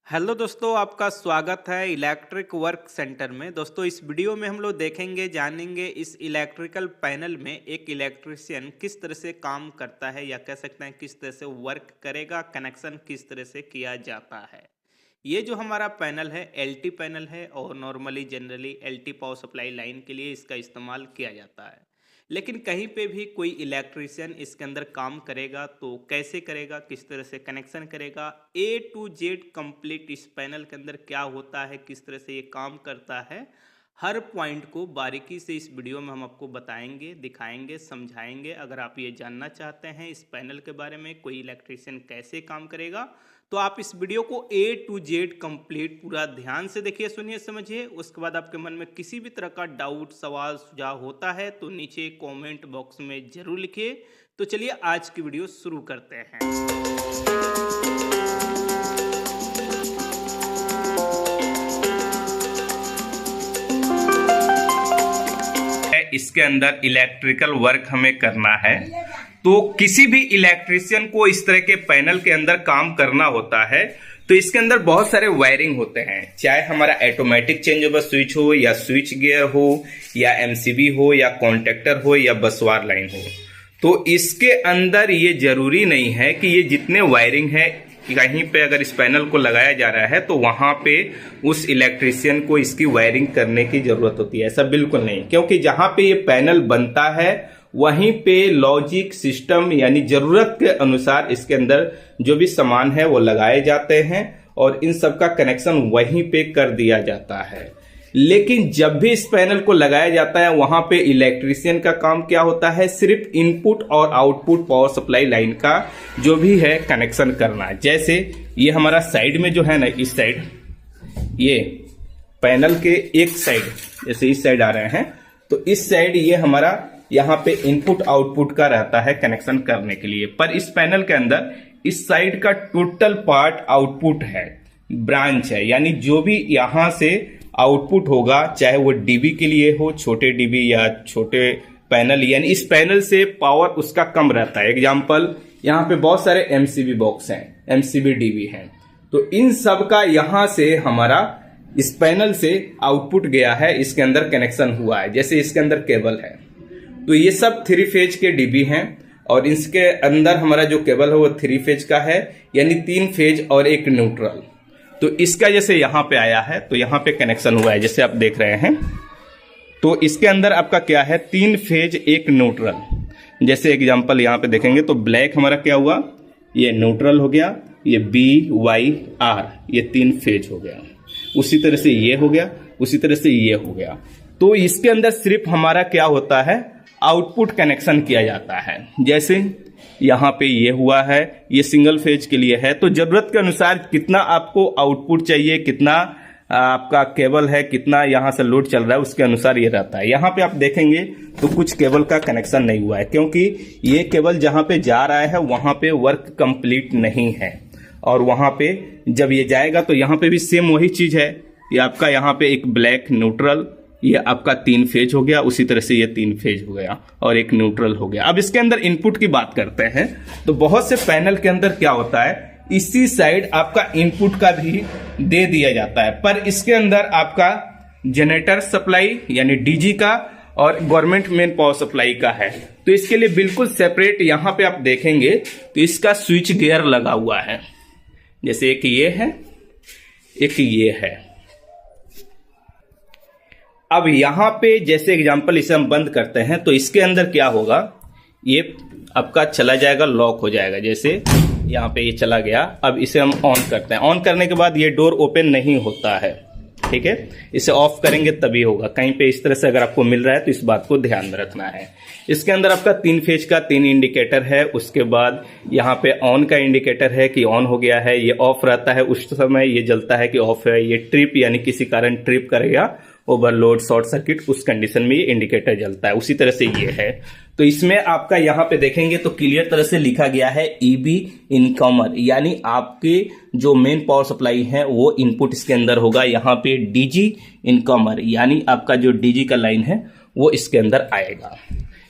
Hello दोस्तों, आपका स्वागत है इलेक्ट्रिक वर्क सेंटर में। दोस्तों, इस वीडियो में हम लोग देखेंगे, जानेंगे इस इलेक्ट्रिकल पैनल में एक इलेक्ट्रिशियन किस तरह से काम करता है या कह सकते हैं किस तरह से वर्क करेगा, कनेक्शन किस तरह से किया जाता है। ये जो हमारा पैनल है एलटी पैनल है और normally generally LT power supply line के लिए इसका इस्तेमाल किया जाता है। लेकिन कहीं पे भी कोई इलेक्ट्रिशियन इसके अंदर काम करेगा तो कैसे करेगा, किस तरह से कनेक्शन करेगा, ए टू जेड कंप्लीट इस पैनल के अंदर क्या होता है, किस तरह से ये काम करता है, हर पॉइंट को बारीकी से इस वीडियो में हम आपको बताएंगे, दिखाएंगे, समझाएंगे। अगर आप ये जानना चाहते हैं इस पैनल के बारे में, कोई इलेक्ट्रिशियन कैसे काम करेगा, तो आप इस वीडियो को ए टू जेड कंप्लीट पूरा ध्यान से देखिए, सुनिए, समझिए। उसके बाद आपके मन में किसी भी तरह का डाउट, सवाल, सुझाव होता है तो नीचे कमेंट बॉक्स में जरूर लिखिए। तो चलिए आज की वीडियो शुरू करते हैं। इसके अंदर इलेक्ट्रिकल वर्क हमें करना है, तो किसी भी इलेक्ट्रिशियन को इस तरह के पैनल के अंदर काम करना होता है तो इसके अंदर बहुत सारे वायरिंग होते हैं। चाहे हमारा ऑटोमेटिक चेंजेबल स्विच हो या स्विच गियर हो या एमसीबी हो या कॉन्टेक्टर हो या बसवार लाइन हो, तो इसके अंदर ये जरूरी नहीं है कि ये जितने वायरिंग है कहीं पे अगर इस पैनल को लगाया जा रहा है तो वहां पे उस इलेक्ट्रिशियन को इसकी वायरिंग करने की जरूरत होती है। ऐसा बिल्कुल नहीं, क्योंकि जहां पे ये पैनल बनता है वहीं पे लॉजिक सिस्टम यानी जरूरत के अनुसार इसके अंदर जो भी सामान है वो लगाए जाते हैं और इन सब का कनेक्शन वहीं पे कर दिया जाता है। लेकिन जब भी इस पैनल को लगाया जाता है वहां पे इलेक्ट्रिशियन का काम क्या होता है, सिर्फ इनपुट और आउटपुट पावर सप्लाई लाइन का जो भी है कनेक्शन करना। जैसे ये हमारा साइड में जो है ना, इस साइड ये पैनल के एक साइड, जैसे इस साइड आ रहे हैं तो इस साइड ये हमारा यहाँ पे इनपुट आउटपुट का रहता है कनेक्शन करने के लिए। पर इस पैनल के अंदर इस साइड का टोटल पार्ट आउटपुट है, ब्रांच है, यानी जो भी यहां से आउटपुट होगा, चाहे वो डीबी के लिए हो, छोटे डीबी या छोटे पैनल, यानी इस पैनल से पावर उसका कम रहता है। एग्जांपल, यहाँ पे बहुत सारे एमसीबी बॉक्स हैं, एमसीबी डीबी हैं, तो इन सब का यहां से हमारा इस पैनल से आउटपुट गया है, इसके अंदर कनेक्शन हुआ है। जैसे इसके अंदर केबल है तो ये सब 3 फेज के डीबी हैं और इसके अंदर हमारा जो केबल है वो 3 फेज का है, यानी 3 फेज और एक न्यूट्रल। तो इसका जैसे यहाँ पे आया है तो यहाँ पे कनेक्शन हुआ है, जैसे आप देख रहे हैं। तो इसके अंदर आपका क्या है, 3 फेज एक न्यूट्रल। जैसे एग्जांपल यहाँ पे देखेंगे तो ब्लैक हमारा क्या हुआ, ये न्यूट्रल हो गया, ये BYR ये 3 फेज हो गया, उसी तरह से ये हो गया, उसी तरह से ये हो गया। तो इसके अंदर सिर्फ हमारा क्या होता है, आउटपुट कनेक्शन किया जाता है। जैसे यहाँ पे ये हुआ है, ये सिंगल फेज के लिए है, तो जरूरत के अनुसार कितना आपको आउटपुट चाहिए, कितना आपका केबल है, कितना यहाँ से लोड चल रहा है, उसके अनुसार ये रहता है। यहाँ पे आप देखेंगे तो कुछ केबल का कनेक्शन नहीं हुआ है, क्योंकि ये केबल जहाँ पे जा रहा है वहां पे वर्क कंप्लीट नहीं है, और वहां पे जब ये जाएगा तो यहाँ पे भी सेम वही चीज है। ये आपका यहाँ पे एक ब्लैक न्यूट्रल, ये आपका 3 फेज हो गया, उसी तरह से ये 3 फेज हो गया और एक न्यूट्रल हो गया। अब इसके अंदर इनपुट की बात करते हैं तो बहुत से पैनल के अंदर क्या होता है, इसी साइड आपका इनपुट का भी दे दिया जाता है, पर इसके अंदर आपका जनरेटर सप्लाई यानी डीजी का और गवर्नमेंट मेन पावर सप्लाई का है। तो इसके लिए बिल्कुल सेपरेट यहाँ पे आप देखेंगे तो इसका स्विच गियर लगा हुआ है। जैसे एक ये है, एक ये है। अब यहां पे जैसे एग्जांपल इसे हम बंद करते हैं तो इसके अंदर क्या होगा, ये आपका चला जाएगा, लॉक हो जाएगा। जैसे यहाँ पे ये चला गया। अब इसे हम ऑन करते हैं, ऑन करने के बाद ये डोर ओपन नहीं होता है, ठीक है। इसे ऑफ करेंगे तभी होगा। कहीं पे इस तरह से अगर आपको मिल रहा है तो इस बात को ध्यान में रखना है। इसके अंदर आपका 3 फेज का 3 इंडिकेटर है, उसके बाद यहाँ पे ऑन का इंडिकेटर है कि ऑन हो गया है, ये ऑफ रहता है उस समय, ये जलता है कि ऑफ है। ये ट्रिप यानी किसी कारण ट्रिप करेगा, ओवरलोड, शॉर्ट सर्किट, उस कंडीशन में ये इंडिकेटर जलता है। उसी तरह से ये है। तो इसमें आपका यहाँ पे देखेंगे तो क्लियर तरह से लिखा गया है EB इनकमर, यानी आपके जो मेन पावर सप्लाई है वो इनपुट इसके अंदर होगा। यहाँ पे DG इनकमर यानी आपका जो DG का लाइन है वो इसके अंदर आएगा।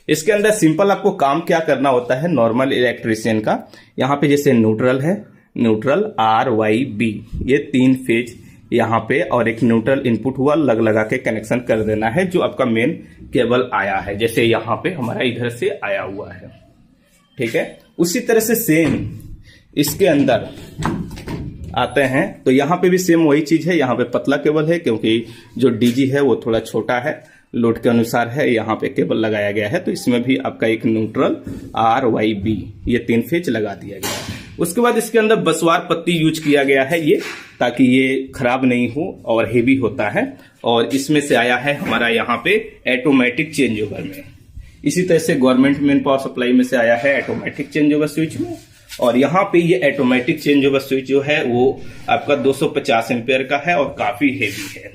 इसके अंदर सिंपल आपको काम क्या करना होता है नॉर्मल इलेक्ट्रिशियन का, यहाँ पे जैसे न्यूट्रल है, न्यूट्रल RYB, ये 3 फेज यहाँ पे और एक न्यूट्रल इनपुट हुआ, लगा के कनेक्शन कर देना है जो आपका मेन केबल आया है, जैसे यहाँ पे हमारा इधर से आया हुआ है। ठीक है, उसी तरह से सेम इसके अंदर आते हैं तो यहाँ पे भी सेम वही चीज है। यहाँ पे पतला केबल है क्योंकि जो DG है वो थोड़ा छोटा है, लोड के अनुसार है, यहाँ पे केबल लगाया गया है। तो इसमें भी आपका एक न्यूट्रल RYB, ये 3 फेज लगा दिया गया है। उसके बाद इसके अंदर बसवार पत्ती यूज किया गया है ये, ताकि ये खराब नहीं हो और हेवी होता है। और इसमें से आया है हमारा यहाँ पे ऑटोमेटिक चेंज ओवर में। इसी तरह से गवर्नमेंट मेन पावर सप्लाई में से आया है ऑटोमेटिक चेंज ओवर स्विच में। और यहाँ पे ये ऑटोमेटिक चेंज ओवर स्विच जो है वो आपका 250 एम्पेयर का है और काफी हेवी है।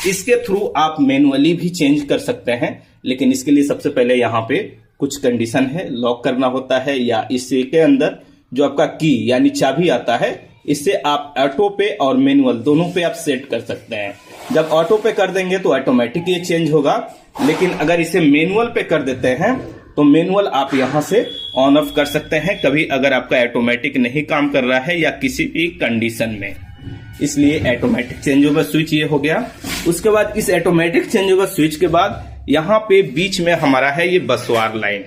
इसके थ्रू आप मैनुअली भी चेंज कर सकते हैं, लेकिन इसके लिए सबसे पहले यहाँ पे कुछ कंडीशन है, लॉक करना होता है, या इसके अंदर जो आपका की यानी चाबी आता है, इससे आप ऑटो पे और मैनुअल दोनों पे आप सेट कर सकते हैं। जब ऑटो पे कर देंगे तो ऑटोमेटिक ये चेंज होगा, लेकिन अगर इसे मैनुअल पे कर देते हैं तो मैनुअल आप यहां से ऑन ऑफ कर सकते हैं, कभी अगर आपका ऑटोमेटिक नहीं काम कर रहा है या किसी भी कंडीशन में। इसलिए ऑटोमेटिक चेंज ओवर स्विच ये हो गया। उसके बाद इस ऑटोमेटिक चेंज ओवर स्विच के बाद यहाँ पे बीच में हमारा है ये बसवार लाइन।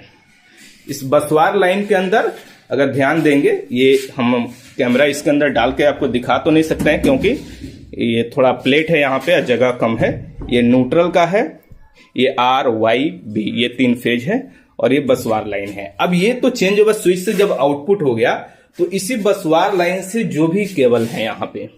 इस बसवार लाइन के अंदर अगर ध्यान देंगे, ये हम कैमरा इसके अंदर डाल के आपको दिखा तो नहीं सकते हैं क्योंकि ये थोड़ा प्लेट है, यहाँ पे जगह कम है। ये न्यूट्रल का है, ये RYB, ये 3 फेज है और ये बसवार लाइन है। अब ये तो चेंज ओवर स्विच से जब आउटपुट हो गया तो इसी बसवार लाइन से जो भी केबल है यहाँ पे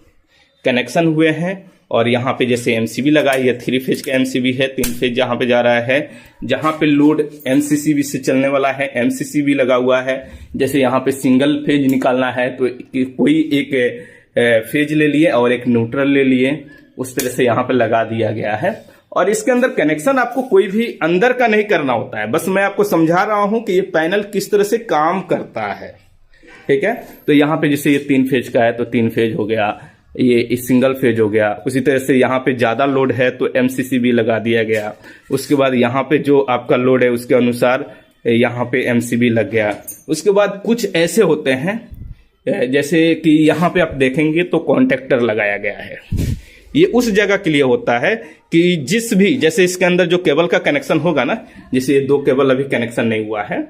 कनेक्शन हुए हैं, और यहाँ पे जैसे MCB लगा है, ये 3 फेज का MCB है, 3 फेज जहाँ पे जा रहा है, जहाँ पे लोड MCCB से चलने वाला है MCCB लगा हुआ है। जैसे यहाँ पे सिंगल फेज निकालना है तो कोई एक फेज ले लिए और एक न्यूट्रल ले लिए, उस तरह से यहाँ पे लगा दिया गया है। और इसके अंदर कनेक्शन आपको कोई भी अंदर का नहीं करना होता है, बस मैं आपको समझा रहा हूं कि ये पैनल किस तरह से काम करता है। ठीक है, तो यहाँ पे जैसे ये 3 फेज का है तो 3 फेज हो गया, ये सिंगल फेज हो गया। उसी तरह से यहाँ पे ज्यादा लोड है तो MCCB लगा दिया गया। उसके बाद यहाँ पे जो आपका लोड है उसके अनुसार यहाँ पे MCB लग गया। उसके बाद कुछ ऐसे होते हैं जैसे कि यहाँ पे आप देखेंगे तो कॉन्टेक्टर लगाया गया है। ये उस जगह के लिए होता है कि जिस भी, जैसे इसके अंदर जो केबल का कनेक्शन होगा ना, जैसे ये 2 केबल अभी कनेक्शन नहीं हुआ है,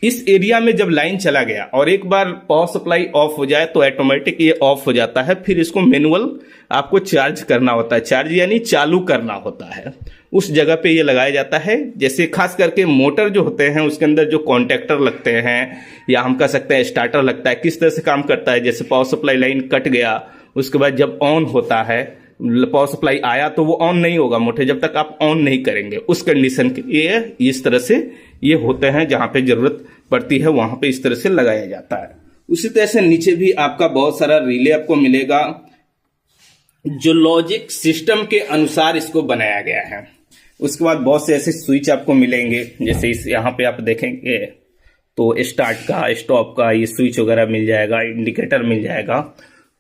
इस एरिया में जब लाइन चला गया और एक बार पावर सप्लाई ऑफ हो जाए तो ऑटोमेटिक ये ऑफ हो जाता है। फिर इसको मैनुअल आपको चार्ज करना होता है, चार्ज यानी चालू करना होता है। उस जगह पे ये लगाया जाता है। जैसे खास करके मोटर जो होते हैं उसके अंदर जो कॉन्टेक्टर लगते हैं, या हम कह सकते हैं स्टार्टर लगता है, किस तरह से काम करता है। जैसे पावर सप्लाई लाइन कट गया, उसके बाद जब ऑन होता है, पावर सप्लाई आया तो वो ऑन नहीं होगा मोटर जब तक आप ऑन नहीं करेंगे। उस कंडीशन के लिए इस तरह से ये होते हैं, जहां पे जरूरत पड़ती है वहां पे इस तरह से लगाया जाता है। उसी तरह से नीचे भी आपका बहुत सारा रिले आपको मिलेगा, जो लॉजिक सिस्टम के अनुसार इसको बनाया गया है। उसके बाद बहुत से ऐसे स्विच आपको मिलेंगे, जैसे इस यहाँ पे आप देखेंगे तो स्टार्ट का, स्टॉप का ये स्विच वगैरह मिल जाएगा, इंडिकेटर मिल जाएगा।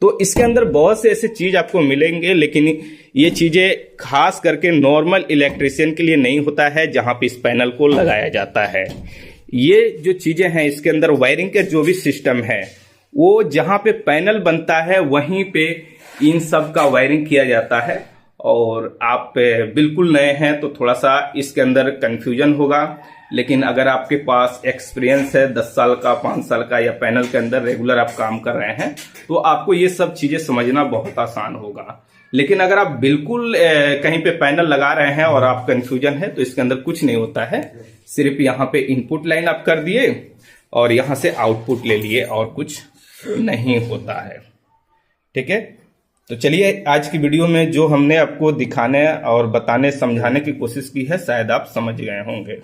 तो इसके अंदर बहुत से ऐसे चीज आपको मिलेंगे, लेकिन ये चीजें खास करके नॉर्मल इलेक्ट्रिशियन के लिए नहीं होता है जहां पे इस पैनल को लगाया जाता है। ये जो चीजें हैं इसके अंदर वायरिंग के जो भी सिस्टम है, वो जहां पे पैनल बनता है वहीं पे इन सब का वायरिंग किया जाता है। और आप बिल्कुल नए हैं तो थोड़ा सा इसके अंदर कंफ्यूजन होगा, लेकिन अगर आपके पास एक्सपीरियंस है 10 साल का, 5 साल का, या पैनल के अंदर रेगुलर आप काम कर रहे हैं तो आपको ये सब चीजें समझना बहुत आसान होगा। लेकिन अगर आप बिल्कुल कहीं पे पैनल लगा रहे हैं और आप कंफ्यूजन है तो इसके अंदर कुछ नहीं होता है। सिर्फ यहाँ पे इनपुट लाइन आप कर दिए और यहाँ से आउटपुट ले लिए और कुछ नहीं होता है। ठीक है, तो चलिए आज की वीडियो में जो हमने आपको दिखाने और बताने समझाने की कोशिश की है शायद आप समझ गए होंगे।